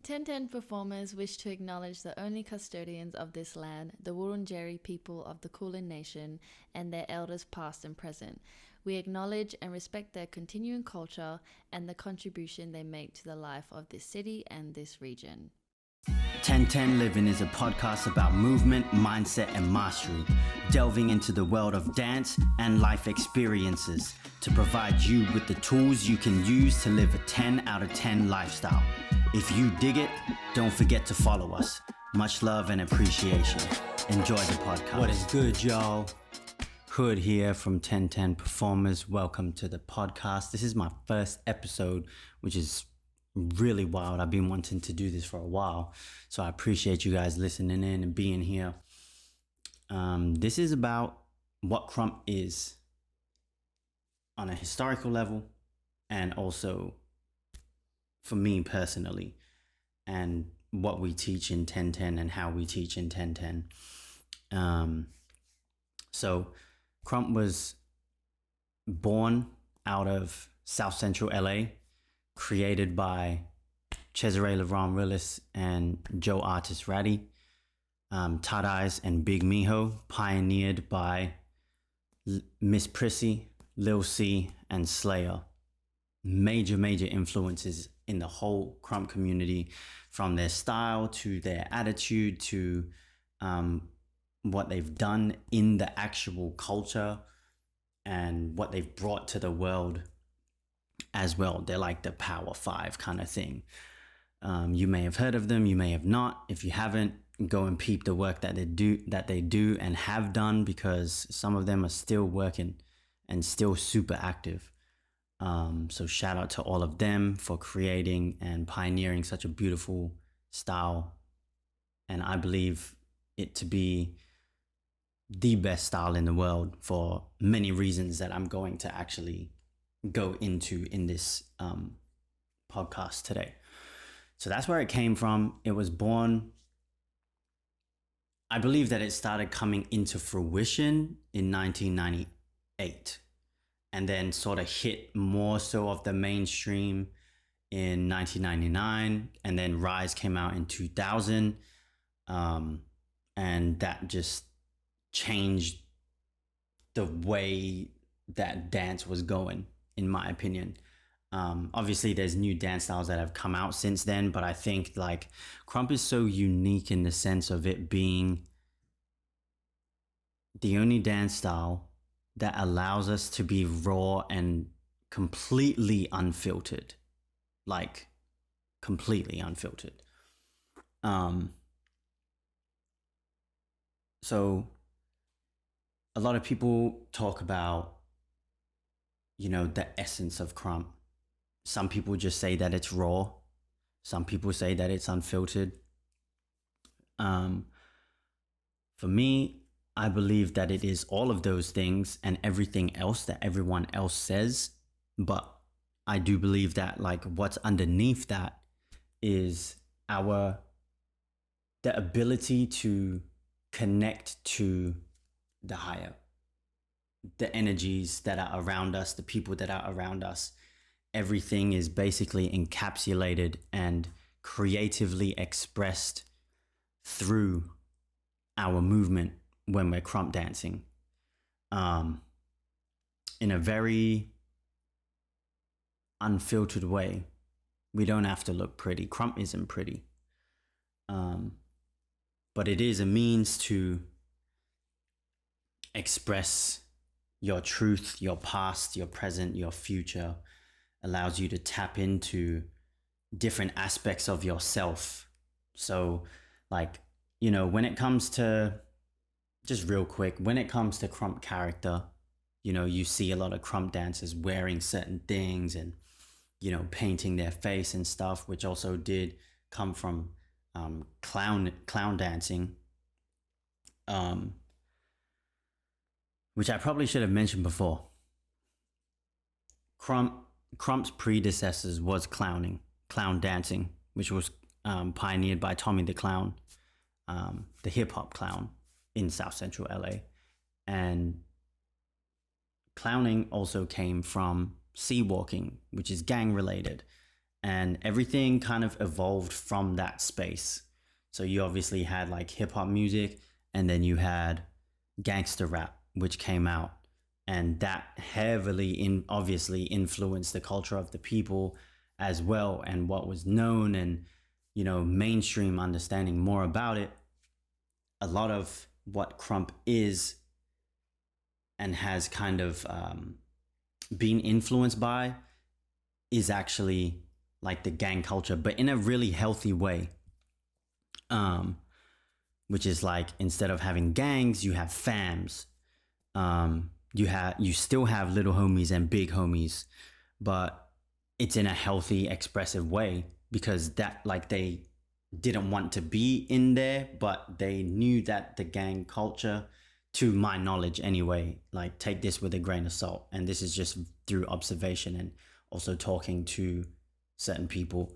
1010 performers wish to acknowledge the only custodians of this land, the Wurundjeri people of the Kulin Nation, and their elders past and present. We acknowledge and respect their continuing culture and the contribution they make to the life of this city and this region. 1010 Living is a podcast about movement, mindset, and mastery, delving into the world of dance and life experiences to provide you with the tools you can use to live a 10 out of 10 lifestyle. If you dig it, don't forget to follow us. Much love and appreciation. Enjoy the podcast. What is good, y'all? Hood here from 1010 Performers. Welcome to the podcast. This is my first episode, which is really wild. I've been wanting to do this for a while, so I appreciate you guys listening in and being here. This is about what Krump is on a historical level, and also for me personally, and what we teach in 1010 and how we teach in 1010. So Krump was born out of South Central LA, created by Cesare LeVron Willis and Joe Artis Ratty, Todd Eyes and Big Mijo, pioneered by Miss Prissy, Lil C, and Slayer. Major influences in the whole Krump community, from their style to their attitude to what they've done in the actual culture and what they've brought to the world as well. They're like the Power Five kind of thing. You may have heard of them, you may have not. If you haven't, go and peep the work that they do and have done, because some of them are still working and still super active. So shout out to all of them for creating and pioneering such a beautiful style. And I believe it to be the best style in the world for many reasons that I'm going to actually go into in this podcast today. So that's where it came from. It was born, I believe that it started coming into fruition in 1998, and then sort of hit more so of the mainstream in 1999, and then Rise came out in 2000, and that just changed the way that dance was going, in my opinion. Obviously there's new dance styles that have come out since then, but I think like Krump is so unique in the sense of it being the only dance style that allows us to be raw and completely unfiltered, like completely unfiltered. So a lot of people talk about, you know, the essence of Krump. Some people just say that it's raw. Some people say that it's unfiltered. For me, I believe that it is all of those things and everything else that everyone else says. But I do believe that like what's underneath that is the ability to connect to the higher, the energies that are around us, the people that are around us. Everything is basically encapsulated and creatively expressed through our movement when we're Krump dancing, in a very unfiltered way. We don't have to look pretty. Krump isn't pretty, but it is a means to express your truth, your past, your present, your future. Allows you to tap into different aspects of yourself. So like, you know, when it comes to, just real quick, when it comes to Krump character, you know, you see a lot of Krump dancers wearing certain things and, you know, painting their face and stuff, which also did come from clown dancing, which I probably should have mentioned before. Krump's predecessors was clown dancing, which was pioneered by Tommy the Clown, the hip hop clown in South Central LA. And clowning also came from sea walking, which is gang related. and everything kind of evolved from that space. So you obviously had like hip hop music, and then you had gangster rap, which came out, and that heavily obviously influenced the culture of the people as well, and what was known, and mainstream understanding more about it. A lot of what Krump is and has kind of been influenced by is actually like the gang culture, but in a really healthy way. Which is like, instead of having gangs, you have fams. You still have little homies and big homies, but it's in a healthy, expressive way, because that, like, they didn't want to be in there, but they knew that the gang culture, to my knowledge anyway, like, take this with a grain of salt, and this is just through observation and also talking to certain people.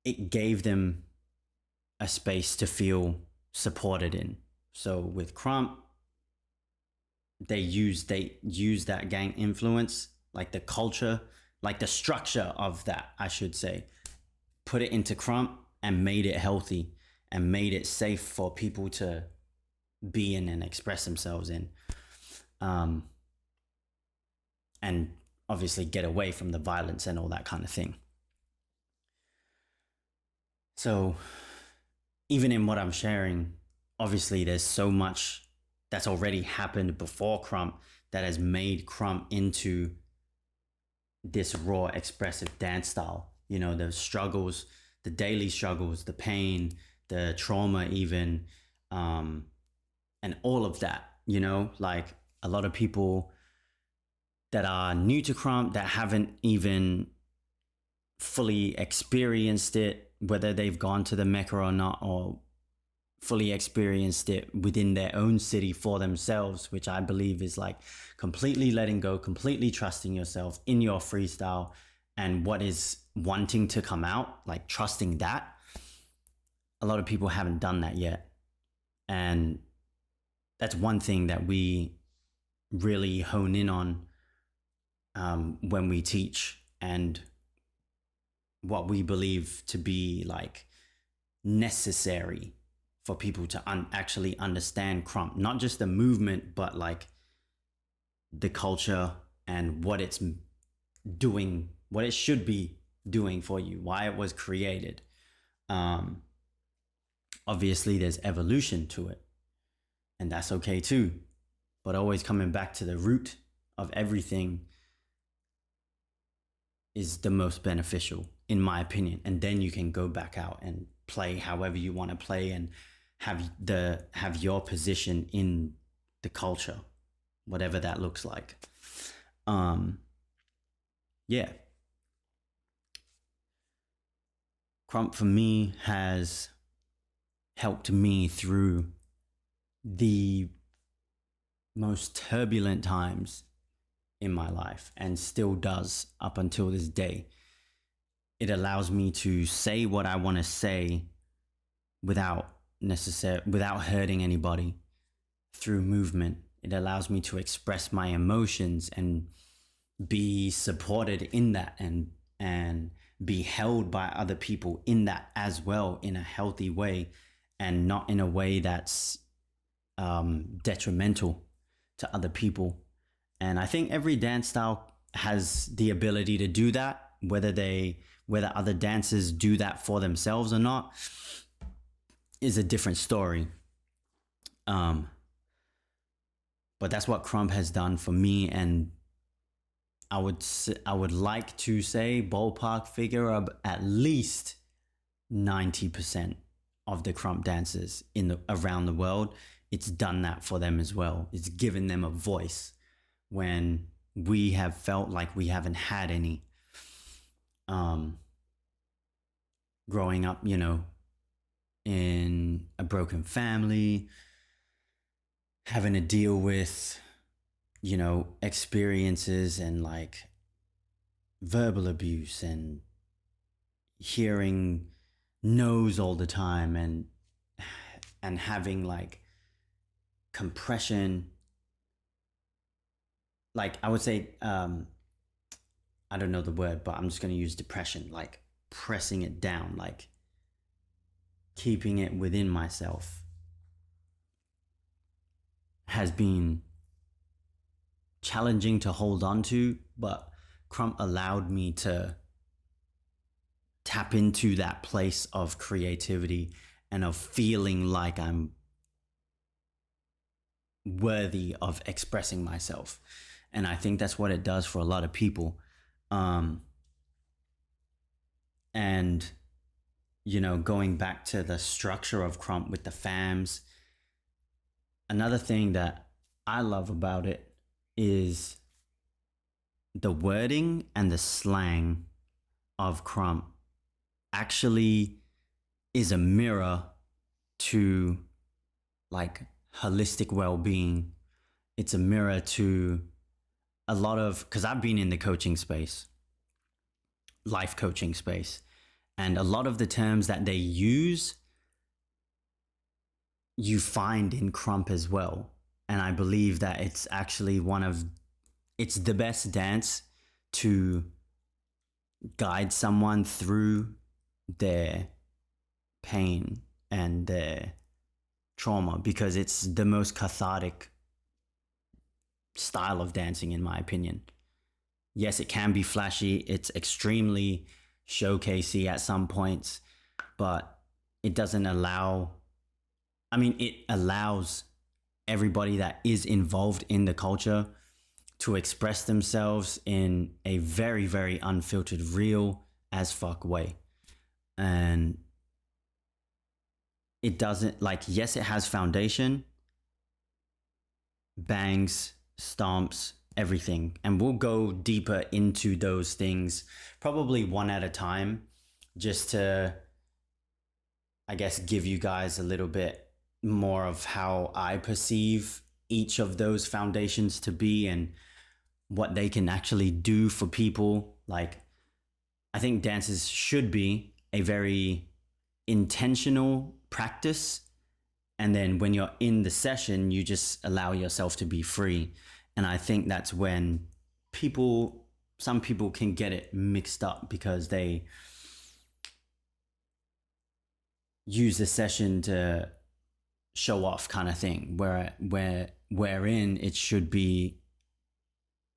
It gave them a space to feel supported in. So with Krump, they use that gang influence, like the culture, like the structure of that, I should say, put it into Krump and made it healthy and made it safe for people to be in and express themselves in. And obviously get away from the violence and all that kind of thing. So even in what I'm sharing, obviously there's so much that's already happened before Krump that has made Krump into this raw, expressive dance style. The struggles, the daily struggles, the pain, the trauma even, and all of that, like a lot of people that are new to Krump, that haven't even fully experienced it, whether they've gone to the Mecca or not, or fully experienced it within their own city for themselves, which I believe is like completely letting go, completely trusting yourself in your freestyle and what is wanting to come out, like trusting that. A lot of people haven't done that yet. And that's one thing that we really hone in on when we teach, and what we believe to be like necessary for people to actually understand Krump, not just the movement, but like the culture and what it's doing, what it should be doing for you, why it was created. Obviously there's evolution to it, and that's okay too, but always coming back to the root of everything is the most beneficial, in my opinion. And then you can go back out and play however you want to play and have your position in the culture, whatever that looks like. Yeah. Krump for me has helped me through the most turbulent times in my life, and still does up until this day. It allows me to say what I want to say without hurting anybody through movement. It allows me to express my emotions and be supported in that, and be held by other people in that as well, in a healthy way, and not in a way that's detrimental to other people. And I think every dance style has the ability to do that, whether other dancers do that for themselves or not is a different story. But that's what Krump has done for me, and I would like to say ballpark figure of at least 90% of the Krump dancers around the world. It's done that for them as well. It's given them a voice when we have felt like we haven't had any. Growing up, in a broken family, having to deal with, experiences and like verbal abuse and hearing no's all the time, and having like compression like I would say, I don't know the word, but I'm just going to use depression, like pressing it down, like keeping it within myself has been challenging to hold on to, but Krump allowed me to tap into that place of creativity and of feeling like I'm worthy of expressing myself. And I think that's what it does for a lot of people. And, you know, going back to the structure of Krump with the fams, another thing that I love about it is the wording and the slang of Krump actually is a mirror to like holistic well-being. It's a mirror to a lot of, because I've been in the coaching space, life coaching space, and a lot of the terms that they use you find in Krump as well. And I believe that it's actually it's the best dance to guide someone through their pain and their trauma, because it's the most cathartic style of dancing, in my opinion. Yes, it can be flashy. It's extremely showcasey at some points, but it doesn't allow, I mean, it allows everybody that is involved in the culture to express themselves in a very, very unfiltered, real as fuck way. And it doesn't, like, yes, it has foundation, bangs, stomps, everything. And we'll go deeper into those things, probably one at a time, just to, I guess, give you guys a little bit more of how I perceive each of those foundations to be and what they can actually do for people. Like, I think dances should be a very intentional practice. And then when you're in the session, you just allow yourself to be free. And I think that's when some people can get it mixed up because they use the session to show off kind of thing, wherein it should be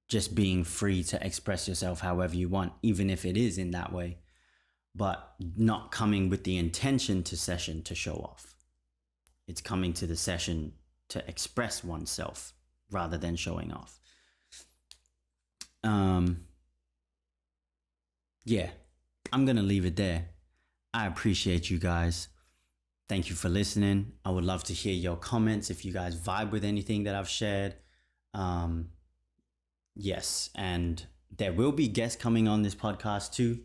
just being free to express yourself however you want, even if it is in that way, but not coming with the intention to session to show off. It's coming to the session to express oneself rather than showing off. Yeah, I'm going to leave it there. I appreciate you guys. Thank you for listening. I would love to hear your comments if you guys vibe with anything that I've shared. Yes, and there will be guests coming on this podcast too.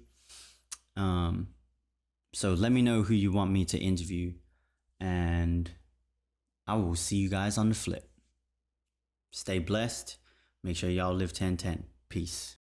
So let me know who you want me to interview, and I will see you guys on the flip. Stay blessed. Make sure y'all live 10-10. Peace.